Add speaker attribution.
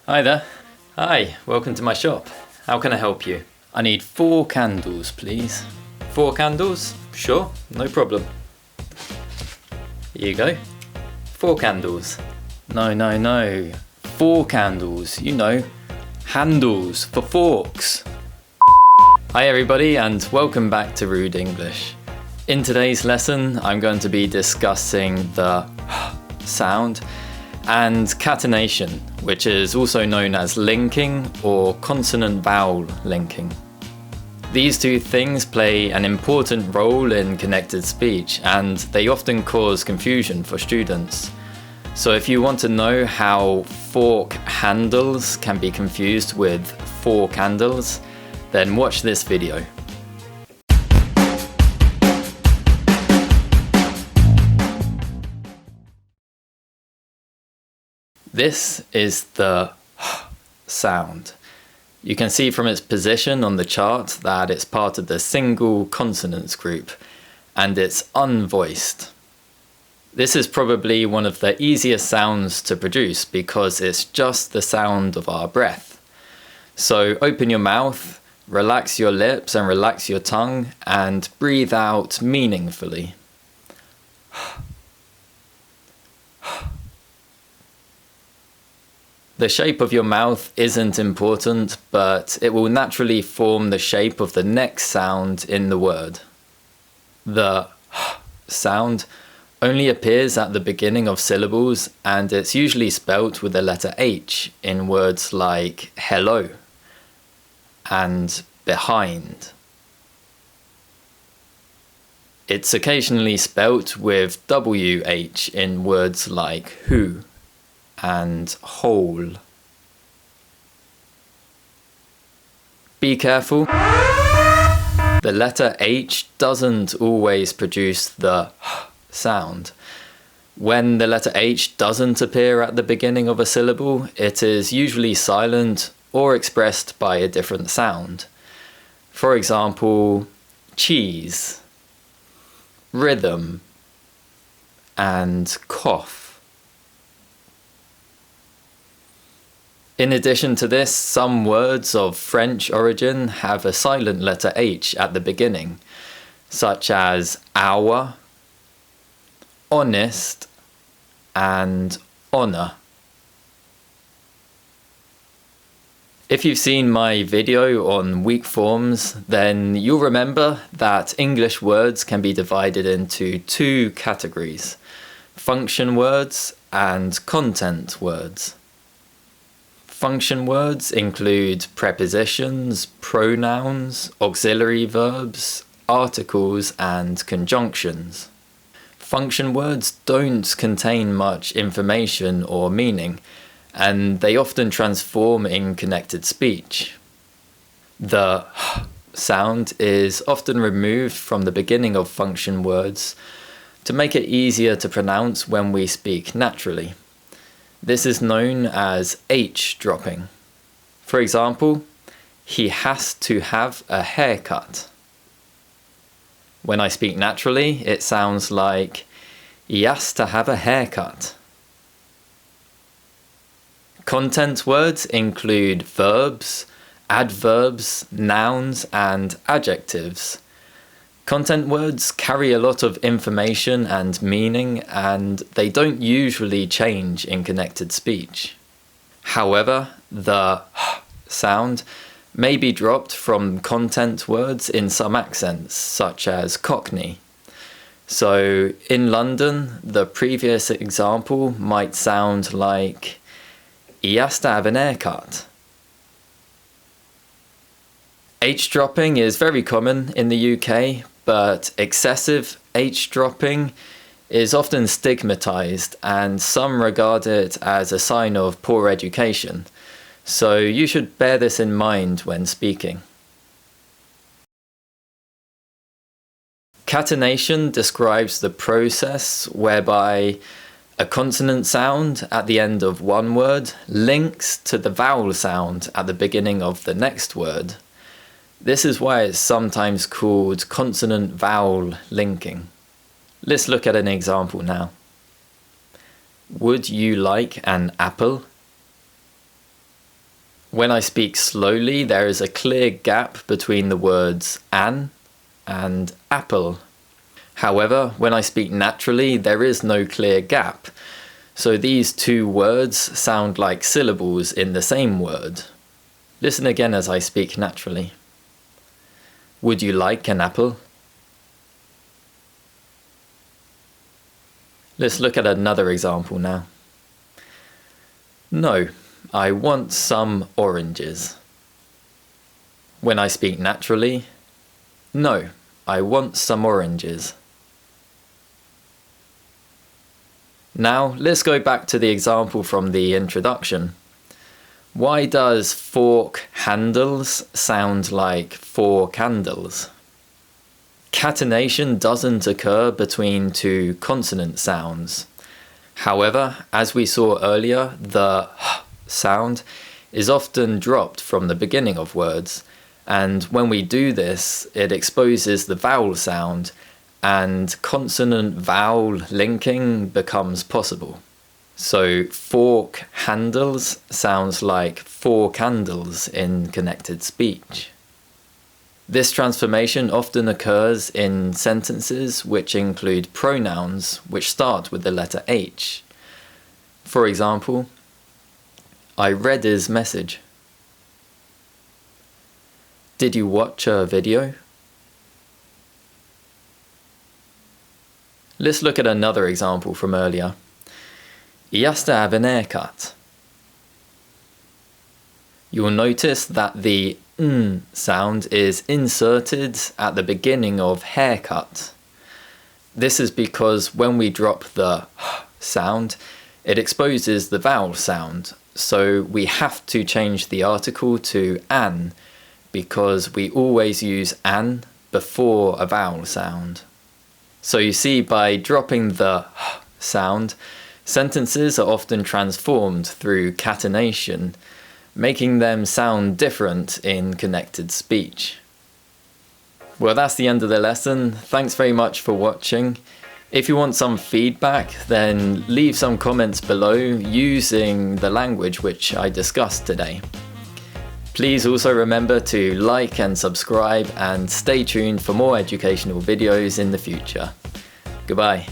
Speaker 1: Hi there. Hi, welcome to my shop. How can I help you? I need 4 candles, please. 4 candles? Sure, no problem. Here you go. 4 candles. No. 4 candles, you know. Handles for forks. Hi everybody and welcome back to Rude English. In today's lesson, I'm going to be discussing the sound and catenation, which is also known as linking or consonant-vowel linking. These two things play an important role in connected speech, and they often cause confusion for students. So if you want to know how fork handles can be confused with 4 candles, then watch this video. This is the sound. You can see from its position on the chart that it's part of the single consonants group, and it's unvoiced. This is probably one of the easiest sounds to produce because it's just the sound of our breath. So open your mouth, relax your lips and relax your tongue, and breathe out meaningfully. The shape of your mouth isn't important, but it will naturally form the shape of the next sound in the word. The sound only appears at the beginning of syllables, and it's usually spelt with the letter H in words like hello and behind. It's occasionally spelt with WH in words like who and whole. Be careful. The letter H doesn't always produce the sound. When the letter H doesn't appear at the beginning of a syllable, it is usually silent or expressed by a different sound. For example, cheese, rhythm, and cough. In addition to this, some words of French origin have a silent letter H at the beginning, such as hour, honest, and honor. If you've seen my video on weak forms, then you'll remember that English words can be divided into 2 categories: function words and content words. Function words include prepositions, pronouns, auxiliary verbs, articles, and conjunctions. Function words don't contain much information or meaning, and they often transform in connected speech. The sound is often removed from the beginning of function words to make it easier to pronounce when we speak naturally. This is known as H dropping. For example, he has to have a haircut. When I speak naturally, it sounds like he has to have a haircut. Content words include verbs, adverbs, nouns, and adjectives. Content words carry a lot of information and meaning, and they don't usually change in connected speech. However, the sound may be dropped from content words in some accents, such as Cockney. So, in London, the previous example might sound like, he has to have an haircut. H dropping is very common in the UK, but excessive H dropping is often stigmatized, and some regard it as a sign of poor education. So you should bear this in mind when speaking. Catenation describes the process whereby a consonant sound at the end of one word links to the vowel sound at the beginning of the next word. This is why it's sometimes called consonant-vowel linking. Let's look at an example now. Would you like an apple? When I speak slowly, there is a clear gap between the words an and apple. However, when I speak naturally, there is no clear gap. So these two words sound like syllables in the same word. Listen again as I speak naturally. Would you like an apple? Let's look at another example now. No, I want some oranges. When I speak naturally, no, I want some oranges. Now, let's go back to the example from the introduction. Why does fork handles sound like four candles? Catenation doesn't occur between two consonant sounds. However, as we saw earlier, the h sound is often dropped from the beginning of words, and when we do this, it exposes the vowel sound, and consonant-vowel linking becomes possible. So fork handles sounds like four candles in connected speech. This transformation often occurs in sentences which include pronouns which start with the letter H. For example, I read his message. Did you watch a video? Let's look at another example from earlier. I just have an haircut. You'll notice that the n sound is inserted at the beginning of haircut. This is because when we drop the h sound, it exposes the vowel sound, so we have to change the article to an, because we always use an before a vowel sound. So you see, by dropping the h sound, sentences are often transformed through catenation, making them sound different in connected speech. Well, that's the end of the lesson. Thanks very much for watching. If you want some feedback, then leave some comments below using the language which I discussed today. Please also remember to like and subscribe, and stay tuned for more educational videos in the future. Goodbye.